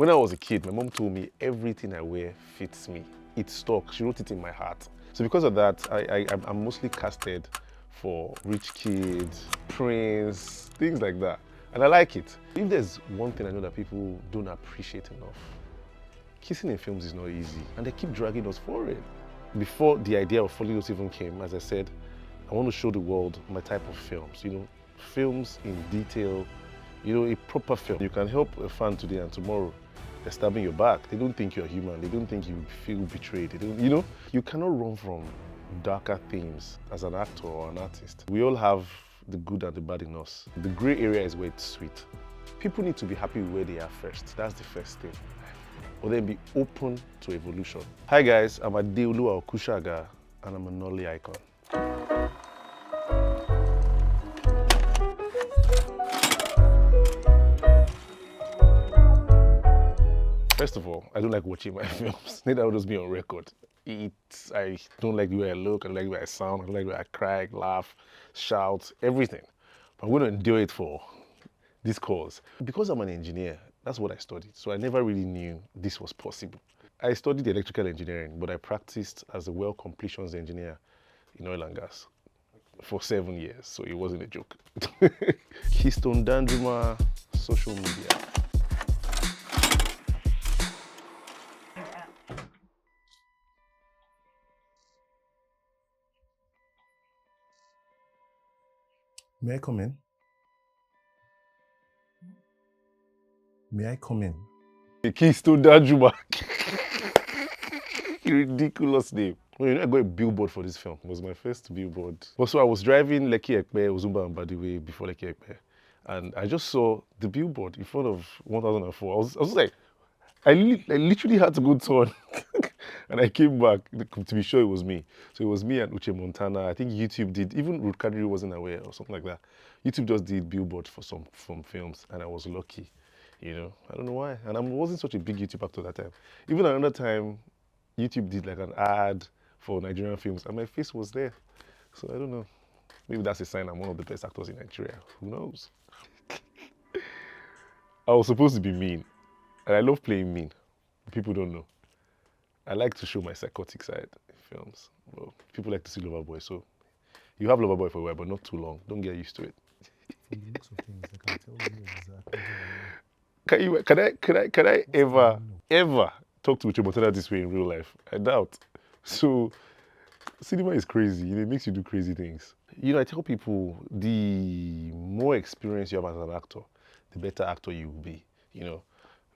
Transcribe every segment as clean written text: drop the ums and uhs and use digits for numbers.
When I was a kid, my mom told me everything I wear fits me. It stuck. She wrote it in my heart. So because of that, I'm mostly casted for rich kids, prince, things like that. And I like it. If there's one thing I know that people don't appreciate enough, kissing in films is not easy. And they keep dragging us for it. Before the idea of Follios even came, as I said, I want to show the world my type of films. Films in detail, a proper film. You can help a fan today and tomorrow they're stabbing your back. They don't think you're human. They don't think you feel betrayed. They don't, you cannot run from darker themes as an actor or an artist. We all have the good and the bad in us. The gray area is where it's sweet. People need to be happy with where they are first. That's the first thing. Or then be open to evolution. Hi guys, I'm Adeolu Kushaga and I'm a Nolly icon. First of all, I don't like watching my films. Neither will just be on record. I don't like the way I look, I don't like the way I sound, I don't like the way I cry, laugh, shout, everything. But I'm going to endure it for this cause. Because I'm an engineer, that's what I studied. So I never really knew this was possible. I studied electrical engineering, but I practiced as a well completions engineer in oil and gas for 7 years. So it wasn't a joke. Keystone, Danjuma, social media. May I come in? May I come in? The Keystone Danjuma. Ridiculous name. I got a billboard for this film. It was my first billboard. Also, I was driving Lekki Ekpe, Ozumba and Badiwe before Lekki Ekpe. And I just saw the billboard in front of 1004. I was like, I literally had to go turn. And I came back to be sure it was me. So it was me and Uche Montana. I think YouTube did, even Ruth Kadiri wasn't aware or something like that. YouTube just did billboards for some films and I was lucky, I don't know why. And I wasn't such a big YouTube actor that time. Even another time, YouTube did like an ad for Nigerian films and my face was there. So I don't know. Maybe that's a sign I'm one of the best actors in Nigeria. Who knows? I was supposed to be mean. And I love playing mean. People don't know. I like to show my psychotic side in films. Well, people like to see Loverboy, so you have Loverboy for a while, but not too long. Don't get used to it. From the looks of things, I can tell you exactly. Can I ever talk to Uche Montana this way in real life? I doubt. So, cinema is crazy. It makes you do crazy things. I tell people the more experience you have as an actor, the better actor you will be.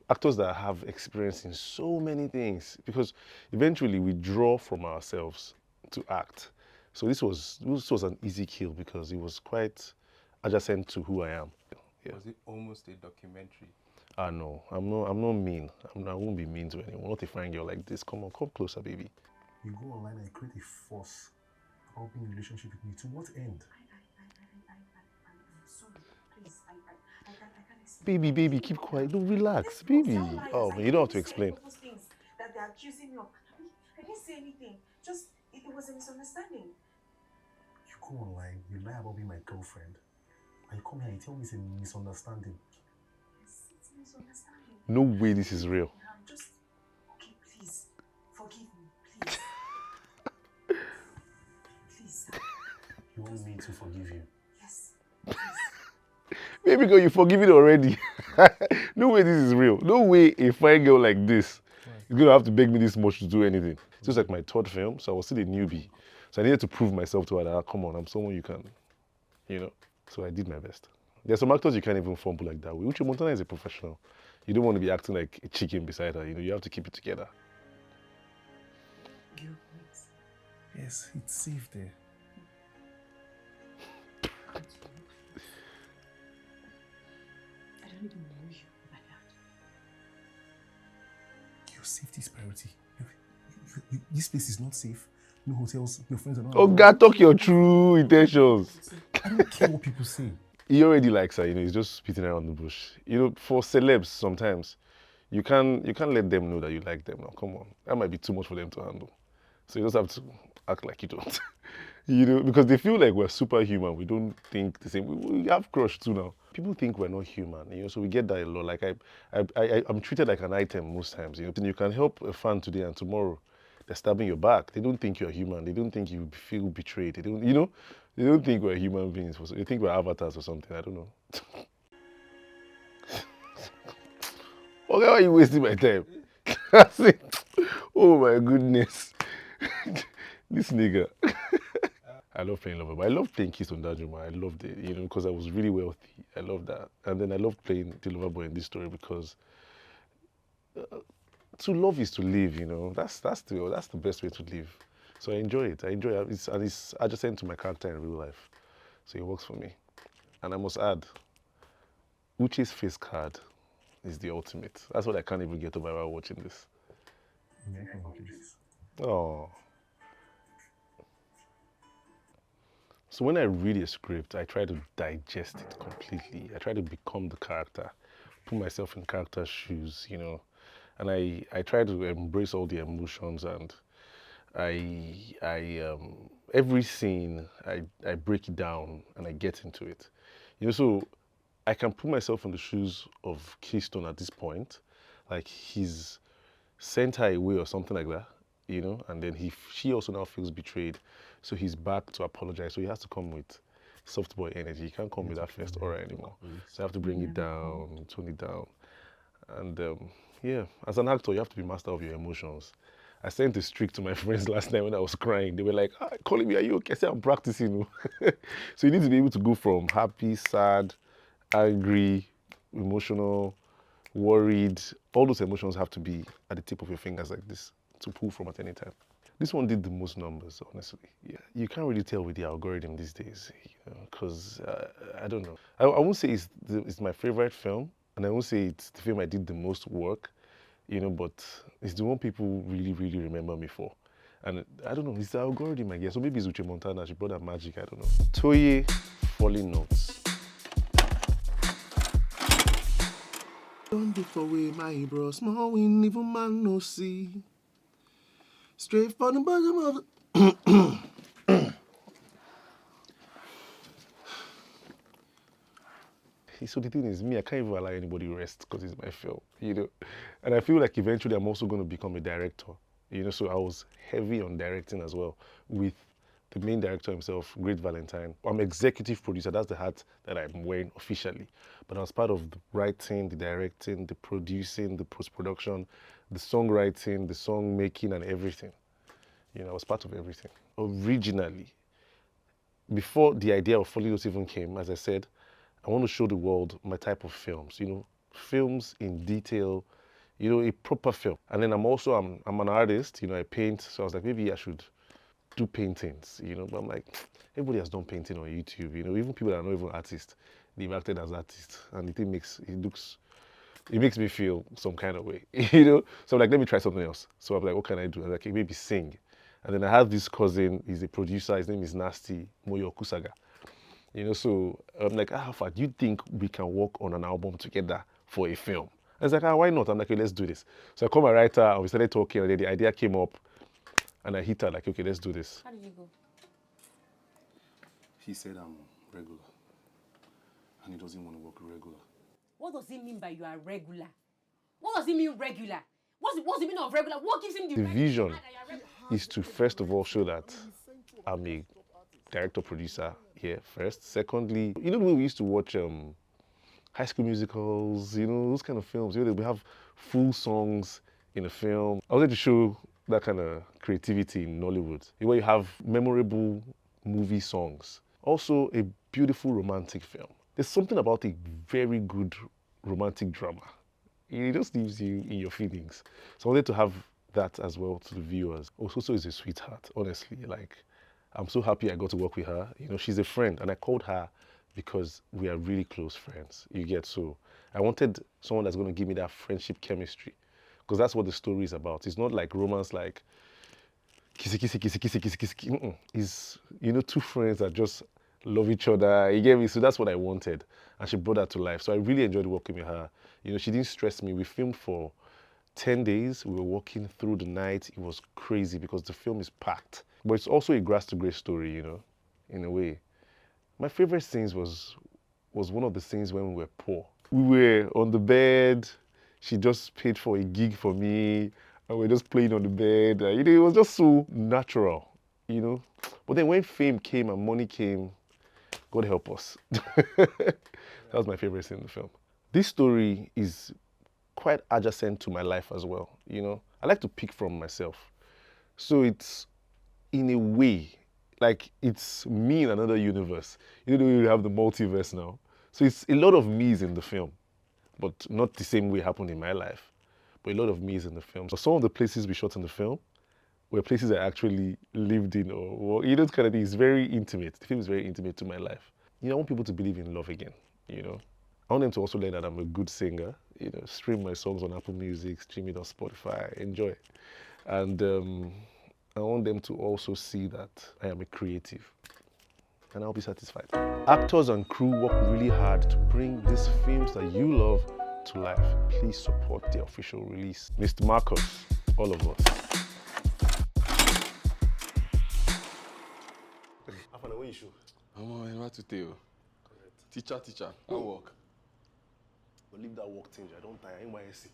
Actors that have experience in so many things, because eventually we draw from ourselves to act. So this was an easy kill because it was quite adjacent to who I am. Yeah. Was it almost a documentary? No, I'm not mean. I won't be mean to anyone. Not a fine girl like this. Come on, come closer, baby. You go online and create a force about being in a relationship with me. To what end? I'm sorry. Please, I can't explain. Baby, keep quiet. No, relax, baby. Oh, man, you don't have to explain. Those things that they're accusing me of. I didn't say anything. Just, it was a misunderstanding. You go online, you lie about being my girlfriend, and you come here and tell me it's a misunderstanding. Yes, it's a misunderstanding. No way this is real. Just, okay, please, forgive me, please. Please. You want me to forgive you? Yes, please. Baby girl, you forgive it already. No way this is real. No way a fine girl like this is going to have to beg me this much to do anything. It's just like my third film, so I was still a newbie. So I needed to prove myself to her that, come on, I'm someone you can, So I did my best. There's some actors you can't even fumble like that. Uche Montana is a professional. You don't want to be acting like a chicken beside her. You have to keep it together. Yes, it's safe there. I don't even know you like that. Your safety is priority. This place is not safe. No hotels, your friends are not. Oh God, talk your true intentions. I don't care what people say. He already likes her, he's just beating around the bush. For celebs, sometimes, you can't let them know that you like them now. Come on. That might be too much for them to handle. So you just have to act like you don't. You know, because they feel like we're superhuman. We don't think the same. We have crush too now. People think we're not human, you know, so we get that a lot. Like I'm treated like an item most times. You know, you can help a fan today and tomorrow they're stabbing your back. They don't think you're human. They don't think you feel betrayed. They don't, you know, they don't think we're human beings. They think we're avatars or something. I don't know. Okay, why are you wasting my time? Oh my goodness. This nigga. I love playing Lover, but I love playing Keystone Danjuma. I loved it, you know, because I was really wealthy. I love that. And then I love playing the lover boy in this story because to love is to live, you know. That's the best way to live. So I enjoy it. I enjoy it. It's adjacent to my character in real life. So it works for me. And I must add, Uche's face card is the ultimate. That's what I can't even get over while watching this. Oh. So when I read a script, I try to digest it completely. I try to become the character, put myself in character's shoes, you know, and I try to embrace all the emotions, and every scene I break it down and I get into it, you know. So I can put myself in the shoes of Keystone at this point, like he's sent her away or something like that, you know, and then she also now feels betrayed. So he's back to apologize. So he has to come with soft boy energy. He can't come with that first aura anymore. So I have to bring it down, tone it down. And yeah, as an actor, you have to be master of your emotions. I sent a streak to my friends last night when I was crying. They were like, calling me, are you okay? I said, I'm practicing. So you need to be able to go from happy, sad, angry, emotional, worried. All those emotions have to be at the tip of your fingers like this to pull from at any time. This one did the most numbers, honestly. Yeah, you can't really tell with the algorithm these days, you know, because I don't know. I won't say it's my favorite film, and I won't say it's the film I did the most work, you know, but it's the one people really, really remember me for. And I don't know, it's the algorithm, I guess. So maybe it's Uche Montana, she brought that magic, I don't know. Toye, Falling Notes. Don't be for way, my bro. Small win, even man no see. Straight from the bottom of So the thing is, me, I can't even allow anybody rest because it's my film, you know. And I feel like eventually I'm also going to become a director, you know. So I was heavy on directing as well with the main director himself, Great Valentine. I'm executive producer. That's the hat that I'm wearing officially. But I was part of the writing, the directing, the producing, the post-production, the songwriting, the song making, and everything. You know, I was part of everything. Originally, before the idea of Falling Notes even came, as I said, I want to show the world my type of films, you know, films in detail, you know, a proper film. And then I'm an artist, you know, I paint. So I was like, maybe I should do paintings, you know. But I'm like, everybody has done painting on YouTube, you know, even people that are not even artists, they've acted as artists. And the thing it makes me feel some kind of way, you know. So I'm like, let me try something else. So I'm like, what can I do? I'm like, maybe sing. And then I have this cousin, he's a producer, his name is Nasty Moyo Kusaga. You know, so I'm like, Alpha, do you think we can work on an album together for a film? I was like, why not? I'm like, okay, let's do this. So I called my writer and we started talking, and then the idea came up and I hit her like, okay, let's do this. How did you go? He said I'm regular. And he doesn't want to work regular. What does it mean by you are regular? What does it mean regular? What's the meaning of regular? What gives him the vision is to first of all show that I'm a director producer here first. Secondly, you know the way we used to watch high school musicals, you know, those kind of films, you know, we have full songs in a film. I wanted to show that kind of creativity in Nollywood, where you have memorable movie songs. Also a beautiful romantic film. There's something about a very good romantic drama. It just leaves you in your feelings. So I wanted to have that as well to the viewers. Ososo is a sweetheart, honestly. Like, I'm so happy I got to work with her. You know, she's a friend, and I called her because we are really close friends. You get, so I wanted someone that's going to give me that friendship chemistry, because that's what the story is about. It's not like romance, like kissy, kissy, kissy, kissy, kissy, kissy. It's, you know, two friends that just love each other. You get me? So that's what I wanted, and she brought that to life. So I really enjoyed working with her. You know, she didn't stress me. We filmed for 10 days. We were working through the night. It was crazy because the film is packed. but it's also a grass to grace story, you know, in a way. My favorite scenes was one of the scenes when we were poor. We were on the bed. She just paid for a gig for me, and we're just playing on the bed. You know, it was just so natural, you know. But then when fame came and money came, God help us. That was my favorite scene in the film. This story is quite adjacent to my life as well, you know. I like to pick from myself. So it's, in a way, like it's me in another universe. You know, you have the multiverse now. So it's a lot of me's in the film, but not the same way it happened in my life, but a lot of me's in the film. So some of the places we shot in the film were places I actually lived in, or you know, kind of thing. It's very intimate. The film is very intimate to my life. You know, I want people to believe in love again, you know. I want them to also learn that I'm a good singer, you know, stream my songs on Apple Music, stream it on Spotify, enjoy it. And I want them to also see that I am a creative, and I'll be satisfied. Actors and crew work really hard to bring these films that you love to life. Please support the official release. Mr. Marcus, all of us. Afana, when you show? I'm on to tell. Teacher, I work. But leave that work thing, I don't tire. NYSC,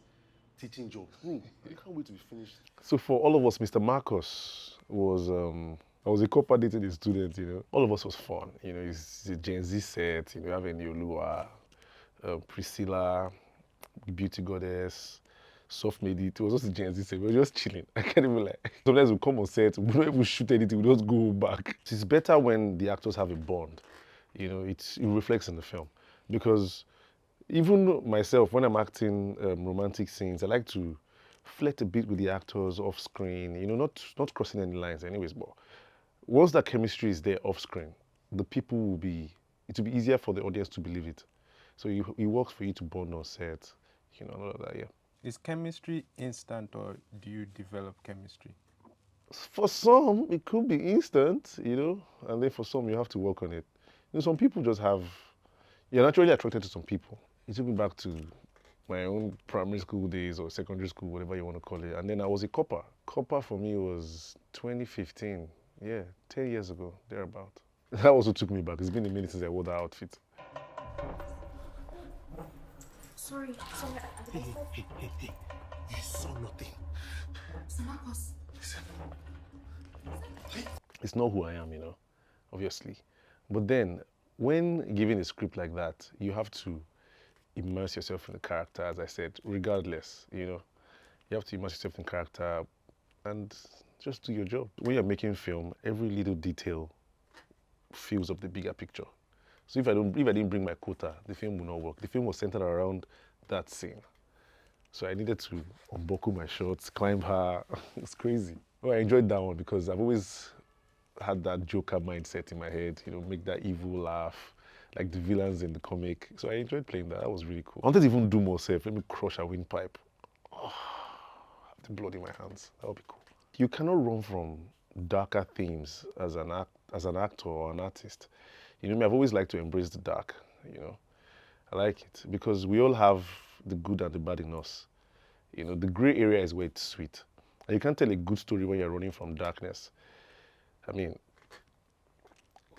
teaching job. I can't wait to be finished. So for all of us, Mr. Marcus was, I was a copper dating a student, you know. All of us was fun, you know. It's a Gen Z set, you know, having Yolua, Priscilla, Beauty Goddess, Soft Made It. It was just a Gen Z set. We were just chilling. I can't even like. Sometimes we come on set, we don't even shoot anything, we just go back. It's better when the actors have a bond. You know, it reflects in the film. Because even myself, when I'm acting romantic scenes, I like to flirt a bit with the actors off screen, you know, not crossing any lines anyways, but once that chemistry is there off screen, the people will be, it will be easier for the audience to believe it. So it works for you to bond on set, you know, all of that, yeah. Is chemistry instant or do you develop chemistry? For some, it could be instant, you know, and then for some, you have to work on it. You know, some people just have, you're naturally attracted to some people. It took me back to my own primary school days or secondary school, whatever you want to call it. And then I was a copper. Copper for me was 2015. Yeah, 10 years ago, thereabout. That also took me back. It's been a minute since I wore that outfit. Sorry. Hey, you saw nothing. Mr. Marcus. Listen. It's not who I am, you know, obviously. But then, when given a script like that, you have to immerse yourself in the character, as I said, regardless, you know. You have to immerse yourself in character and just do your job. When you're making film, every little detail fills up the bigger picture. So if I didn't bring my quota, the film would not work. The film was centered around that scene. So I needed to unbuckle my shorts, climb her. It's crazy. Well, I enjoyed that one because I've always had that Joker mindset in my head, you know, make that evil laugh, like the villains in the comic. So I enjoyed playing that. That was really cool. I wanted to even do more safe. Let me crush a windpipe. Oh, I have the blood in my hands. That would be cool. You cannot run from darker themes as an actor or an artist. You know, I've always liked to embrace the dark, you know. I like it because we all have the good and the bad in us. You know, the gray area is where it's sweet. And you can't tell a good story when you're running from darkness. I mean,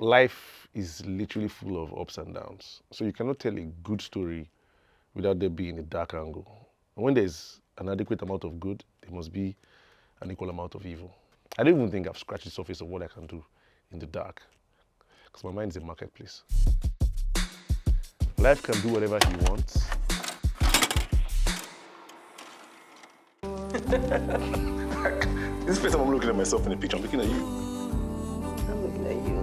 life is literally full of ups and downs. So you cannot tell a good story without there being a dark angle. And when there's an adequate amount of good, there must be an equal amount of evil. I don't even think I've scratched the surface of what I can do in the dark, because my mind is a marketplace. Life can do whatever he wants. This is the first time I'm looking at myself in the picture. I'm looking at you. I'm looking at you.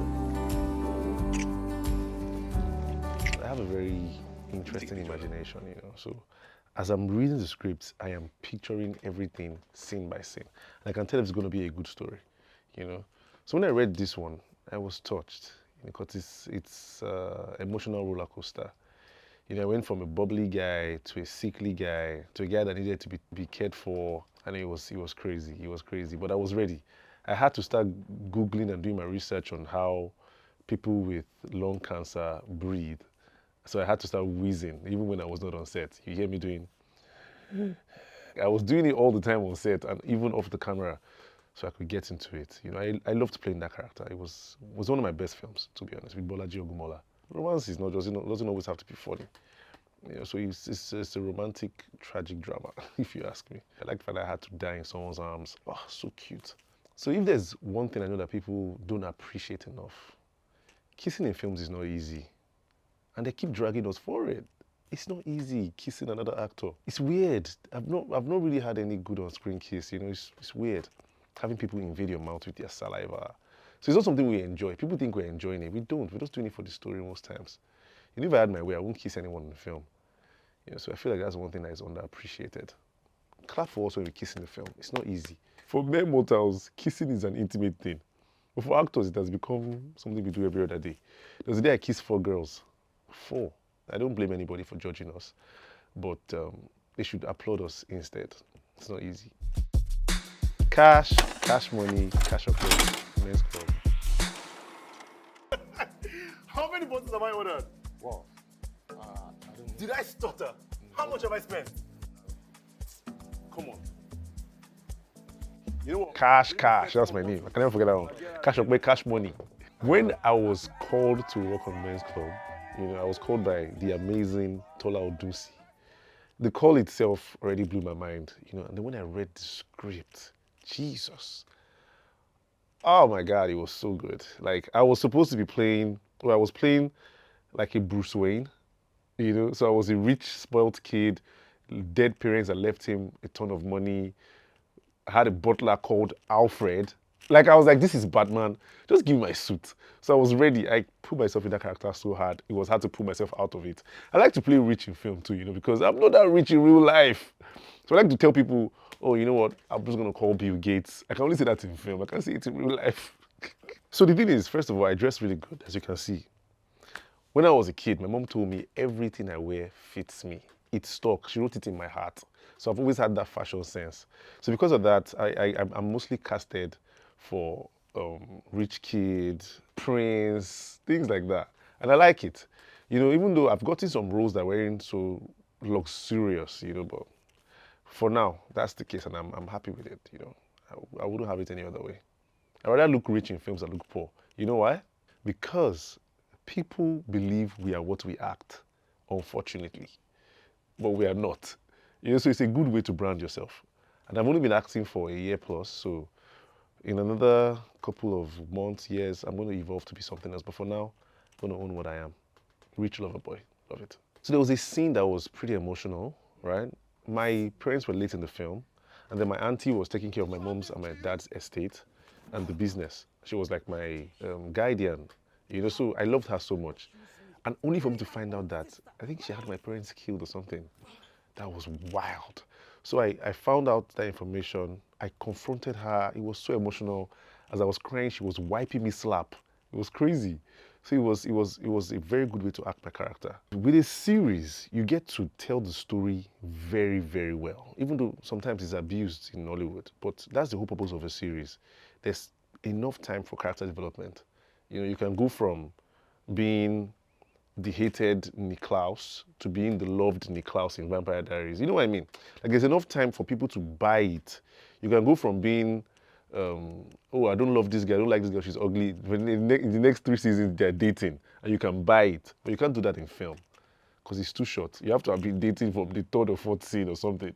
I have a very interesting imagination, you know. So as I'm reading the script, I am picturing everything scene by scene. And I can tell if it's going to be a good story, you know. So when I read this one, I was touched, because it's emotional roller coaster. You know, I went from a bubbly guy to a sickly guy to a guy that needed to be cared for, and it was crazy. It was crazy, but I was ready. I had to start Googling and doing my research on how people with lung cancer breathe. So I had to start wheezing, even when I was not on set. You hear me doing? I was doing it all the time on set and even off the camera. so I could get into it. You know, I loved playing that character. It was one of my best films, to be honest, with Bolaji Ogunmola. Romance is not just, doesn't always have to be funny. You know, so it's a romantic, tragic drama, if you ask me. I like the fact that I had to die in someone's arms. Oh, so cute. So if there's one thing I know that people don't appreciate enough, kissing in films is not easy. And they keep dragging us for it. It's not easy kissing another actor. It's weird. I've not really had any good on-screen kiss. You know, it's weird. Having people invade your mouth with their saliva. So it's not something we enjoy. People think we're enjoying it. We don't. We're just doing it for the story most times. You know, if I had my way, I wouldn't kiss anyone in the film. You know, so I feel like that's one thing that is underappreciated. Clap for us when we kiss in the film. It's not easy. For mere mortals, kissing is an intimate thing. But for actors, it has become something we do every other day. There was a day I kissed 4 girls. 4. I don't blame anybody for judging us, but they should applaud us instead. It's not easy. Cash money, cash upload, men's club. How many bottles have I ordered? Wow. Did I stutter? How much have I spent? Come on. You know what? Cash, that's my name. I can never forget that one. Cash upload, cash money. When I was called to work on men's club, you know, I was called by the amazing Tola Odusi. The call itself already blew my mind, you know, and then when I read the script, Jesus. Oh my God, it was so good. Like, I was supposed to be playing, I was playing like a Bruce Wayne, you know, so I was a rich, spoiled kid, dead parents that left him a ton of money. I had a butler called Alfred. Like, I was like, this is Batman, just give me my suit. So I was ready. I put myself in that character so hard. It was hard to pull myself out of it. I like to play rich in film too, you know, because I'm not that rich in real life. So I like to tell people, oh, you know what, I'm just going to call Bill Gates. I can only say that in film. I can't say it in real life. So the thing is, first of all, I dress really good, as you can see. When I was a kid, my mom told me everything I wear fits me. It's stuck. She wrote it in my heart. So I've always had that fashion sense. So because of that, I'm mostly casted for rich kids, prince, things like that. And I like it. You know, even though I've gotten some roles that weren't so luxurious, you know, but for now, that's the case and I'm happy with it, you know. I wouldn't have it any other way. I'd rather look rich in films than look poor. You know why? Because people believe we are what we act, unfortunately. But we are not. You know, so it's a good way to brand yourself. And I've only been acting for a year plus, so in another couple of months, years, I'm going to evolve to be something else. But for now, I'm going to own what I am. Rich lover boy. Love it. So there was a scene that was pretty emotional, right? My parents were late in the film, and then my auntie was taking care of my mom's and my dad's estate and the business. She was like my guardian, you know, so I loved her so much. And only for me to find out that I think she had my parents killed or something. That was wild. So I found out that information. I confronted her. It was so emotional. As I was crying, she was wiping me slap. It was crazy. So it was a very good way to act my character. With a series, you get to tell the story very, very well. Even though sometimes it's abused in Nollywood, but that's the whole purpose of a series. There's enough time for character development. You know, you can go from being the hated Niklaus to being the loved Niklaus in Vampire Diaries. You know what I mean? Like, there's enough time for people to buy it. You can go from being, oh, I don't love this girl, I don't like this girl, she's ugly. But in the next 3 seasons, they're dating, and you can buy it. But you can't do that in film, because it's too short. You have to have been dating from the 3rd or 4th scene or something.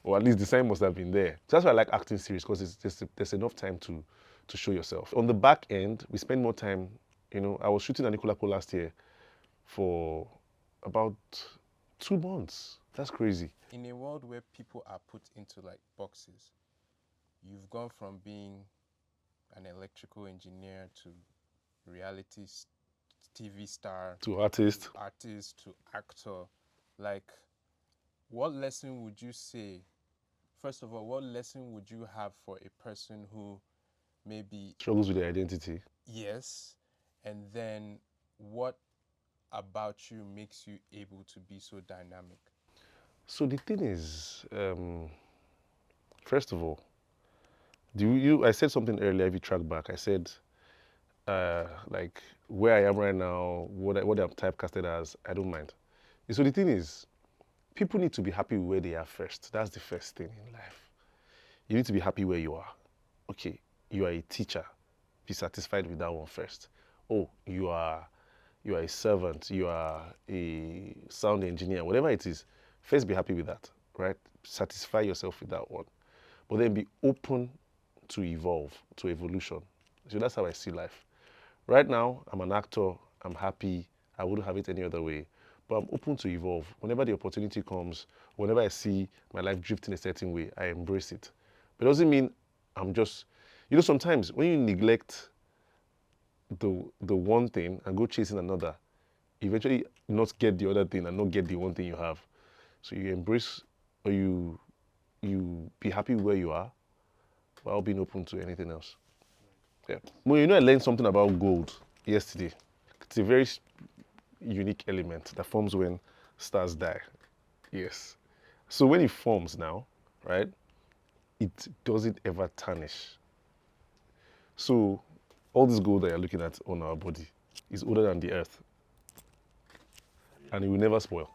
Or at least the sign must have been there. So that's why I like acting series, because there's enough time to show yourself. On the back end, we spend more time, you know, I was shooting Anikulapo last year for about 2 months. That's crazy. In a world where people are put into like boxes, you've gone from being an electrical engineer to reality TV star To artists. to actor. Like, what lesson would you say? First of all, what lesson would you have for a person who maybe Struggles with their identity. yes, and then what about you makes you able to be so dynamic? So the thing is, first of all, I said something earlier, if you track back, I said, like, where I am right now, what I'm typecasted as, I don't mind. So the thing is, people need to be happy with where they are first. That's the first thing in life. You need to be happy where you are. okay, you are a teacher, be satisfied with that one first. Oh, you are a servant, you are a sound engineer, whatever it is, first be happy with that, right? Satisfy yourself with that one. But then be open to evolve, to evolution. So that's how I see life. Right now, I'm an actor, I'm happy, I wouldn't have it any other way. But I'm open to evolve. Whenever the opportunity comes, whenever I see my life drifting a certain way, I embrace it. But it doesn't mean I'm just, sometimes when you neglect the one thing and go chasing another, eventually not get the other thing and not get the one thing you have. So you embrace, or you be happy where you are while being open to anything else. Yeah. Well, I learned something about gold yesterday. It's a very unique element that forms when stars die. Yes. So when it forms now, right, it doesn't ever tarnish. So all this gold that you're looking at on our body is older than the earth. And it will never spoil.